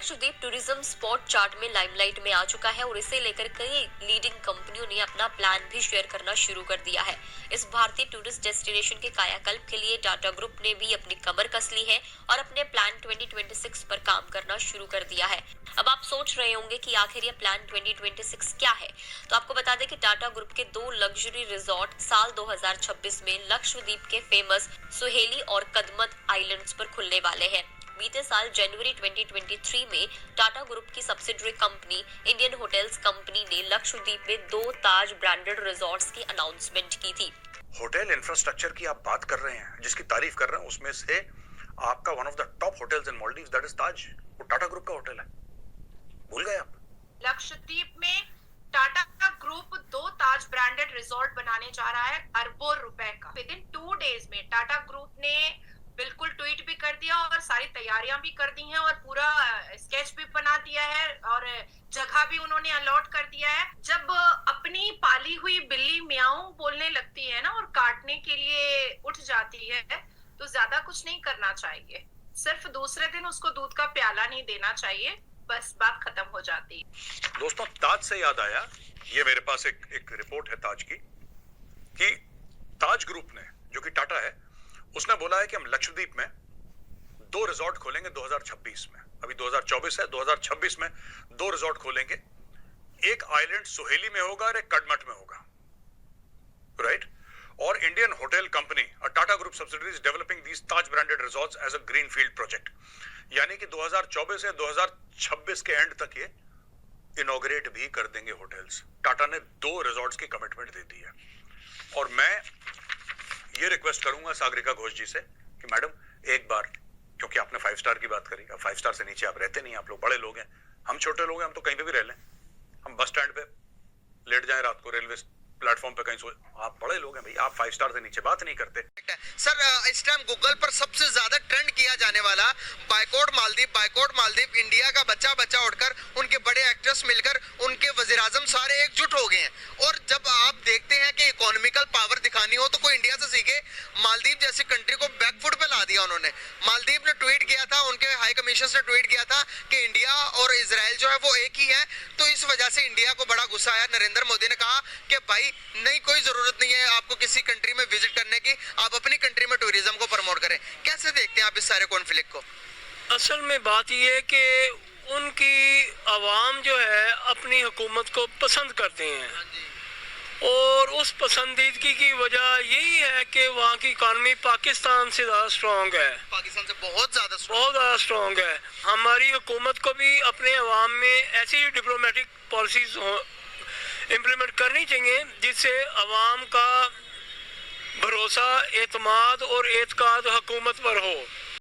Lakshadweep tourism spot chart में limelight में आ चुका है और इसे लेकर कई लीडिंग कंपनियों ने अपना प्लान भी शेयर करना शुरू कर दिया है। इस भारतीय टूरिस्ट डेस्टिनेशन के कायाकल्प के लिए टाटा ग्रुप ने भी अपनी कमर कस ली है और अपने प्लान 2026 पर काम करना शुरू कर दिया है। अब आप सोच रहे होंगे कि आखिर ये प्लान 2026 क्या है, तो आपको बता दें कि टाटा ग्रुप के 2 लग्जरी रिजॉर्ट साल 2026 में लक्षद्वीप के फेमस सुहेली और कदमत आइलैंड्स पर खुलने वाले हैं। बीते साल जनवरी 2023 में टाटा ग्रुप की subsidiary company Indian hotels company ने लक्षद्वीप में 2 ताज ब्रांडेड रिजॉर्ट्स की अनाउंसमेंट की थी। होटल इंफ्रास्ट्रक्चर की आप बात कर रहे हैं, जिसकी तारीफ कर रहे हैं, उसमें से आपका one of the top hotels in Maldives that is Taj, वो टाटा ग्रुप का होटल है। भूल गए आप? लक्षद्वीप में टाटा ग्रुप 2 ताज ब्रांडेड रिजॉर्ट बनाने जा रहा है अरबों रुपए का। विद इन 2 डेज में टाटा ग्रुप ने बिल्कुल ट्वीट भी कर दिया और सारी तैयारियां भी कर दी हैं और पूरा स्केच भी बना दिया है और जगह भी उन्होंने अलॉट कर दिया है। जब अपनी पाली हुई बिल्ली म्याऊं बोलने लगती है ना और काटने के लिए उठ जाती है, तो ज्यादा कुछ नहीं करना चाहिए। सिर्फ दूसरे दिन उसको दूध का प्याला नहीं देना चाहिए, बस बात खत्म हो जाती है। दोस्तों, ताज से याद आया, ये मेरे पास एक रिपोर्ट है ताज की, कि ताज ग्रुप ने, जो कि टाटा है, उसने बोला है कि हम लक्षद्वीप में 2 रिजॉर्ट खोलेंगे 2026 में। अभी 2024 है, 2026 में 2 रिजॉर्ट खोलेंगे। एक आइलैंड सुहेली में होगा और एक कड़मट में होगा, राइट? और इंडियन होटल कंपनी और Tata group subsidiaries developing these Taj branded resorts as a greenfield project. यानी कि 2024 से 2026 के एंड तक ये इनॉग्रेट भी कर देंगे होटल्स। टाटा ने 2 रिजॉर्ट्स की कमिटमेंट दे दी है। और मैं ये रिक्वेस्ट करूंगा सागरिका घोष जी से कि मैडम, एक बार, क्योंकि आपने 5 स्टार की बात करी, 5 स्टार से नीचे आप रहते नहीं, आप लोग बड़े लोग हैं, हम छोटे लोग हैं, हम तो कहीं पे भी रह लें, हम बस स्टैंड पे लेट जाएं रात को, रेलवे प्लेटफॉर्म पे कहीं सो, आप बड़े लोग हैं भाई, आप 5 स्टार से नीचे बात नहीं करते। सर, इस टाइम गूगल पर सबसे ज्यादा ट्रेंड किया जाने वाला बायकॉट मालदीव, इंडिया का बच्चा उठकर उनके बड़े एक्टर्स मिलकर उनके वजीर आजम सारे एकजुट हो गए हैं। और जब आप देखते हैं कि इकोनॉमिकल पावर दिखानी हो तो कोई इंडिया से सीखे। मालदीव जैसी कंट्री को बैकफुट पे ला दिया उन्होंने। मालदीव ने ट्वीट किया था, उनके हाई कमीशन ने ट्वीट किया था कि इंडिया और इजराइल जो है वो एक ही है। तो इस वजह से इंडिया को बड़ा गुस्सा आया। नरेंद्र मोदी ने कहा कि भाई नहीं, कोई जरूरत नहीं है आपको किसी कंट्री में विजिट करने की, आप अपनी कंट्री में टूरिज्म को प्रमोट करें। कैसे देखते हैं आप इस सारे कॉन्फ्लिक्ट को? असल में बात यह है कि उनकी आवाम जो है अपनी हुकूमत को पसंद करते हैं और उस पसंदीदगी की वजह यही है कि वहाँ की इकॉनमी पाकिस्तान से ज़्यादा स्ट्रॉन्ग है, पाकिस्तान से बहुत ज़्यादा स्ट्रॉन्ग है। हमारी हुकूमत को भी अपने अवाम में ऐसी डिप्लोमेटिक पॉलिसीज इम्प्लीमेंट करनी चाहिए जिससे अवाम का भरोसा, एतमाद और एतकाद हुकूमत पर हो।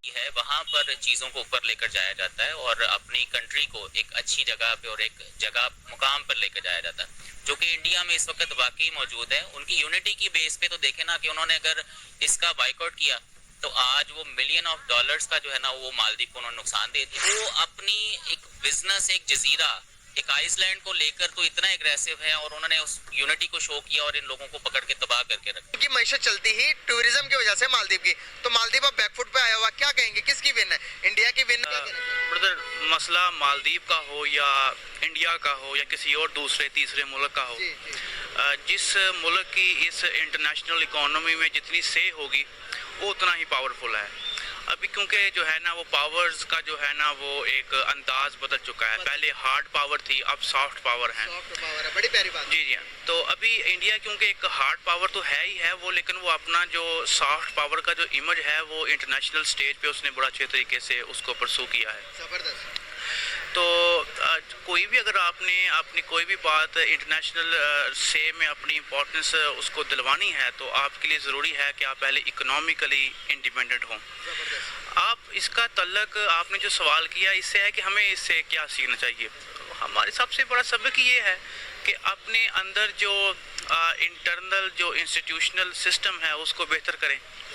है वहाँ पर चीज़ों को ऊपर लेकर जाया जाता है और अपनी कंट्री को एक अच्छी जगह पे और एक जगह मुकाम पर लेकर जाया जाता है, जो कि इंडिया में इस वक्त वाकई मौजूद है। उनकी यूनिटी की बेस पे तो देखे ना कि उन्होंने अगर इसका बाइकआउट किया तो आज वो $मिलियन का जो है ना वो मालदीव को उन्होंने नुकसान दे दिया। वो अपनी एक बिजनेस, एक जजीरा, एक आइसलैंड को लेकर तो इतना एग्रेसिव है और उन्होंने उस यूनिटी को शो किया और इन लोगों को पकड़ के तबाह करके रखा। की मैशत चलती ही टूरिज्म की वजह से मालदीव की, तो मालदीव अब बैकफुट पे आया हुआ, क्या कहेंगे, किसकी विन है? इंडिया की विन? ब्रदर, मसला मालदीव का हो या इंडिया का हो या किसी और दूसरे तीसरे मुल्क का हो, जिस मुल्क की इस इंटरनेशनल इकोनॉमी में जितनी से होगी वो उतना ही पावरफुल है। अभी क्योंकि जो है ना वो पावर्स का जो है ना वो एक अंदाज बदल चुका है। पहले हार्ड पावर थी, अब सॉफ्ट पावर है। बड़ी प्यारी बात। जी जी। तो अभी इंडिया क्योंकि एक हार्ड पावर तो है ही है वो, लेकिन वो अपना जो सॉफ्ट पावर का जो इमेज है वो इंटरनेशनल स्टेज पे उसने बड़ा अच्छे तरीके से उसको परसू किया है। जबरदस्त। तो कोई भी अगर आपने अपनी कोई भी बात इंटरनेशनल से में अपनी इम्पोर्टेंस उसको दिलवानी है तो आपके लिए ज़रूरी है कि आप पहले इकोनॉमिकली इंडिपेंडेंट हों। आप इसका तल्लक आपने जो सवाल किया इससे है कि हमें इससे क्या सीखना चाहिए। हमारे सबसे बड़ा सबक ये है कि अपने अंदर जो इंटरनल जो इंस्टीट्यूशनल सिस्टम है उसको बेहतर करें।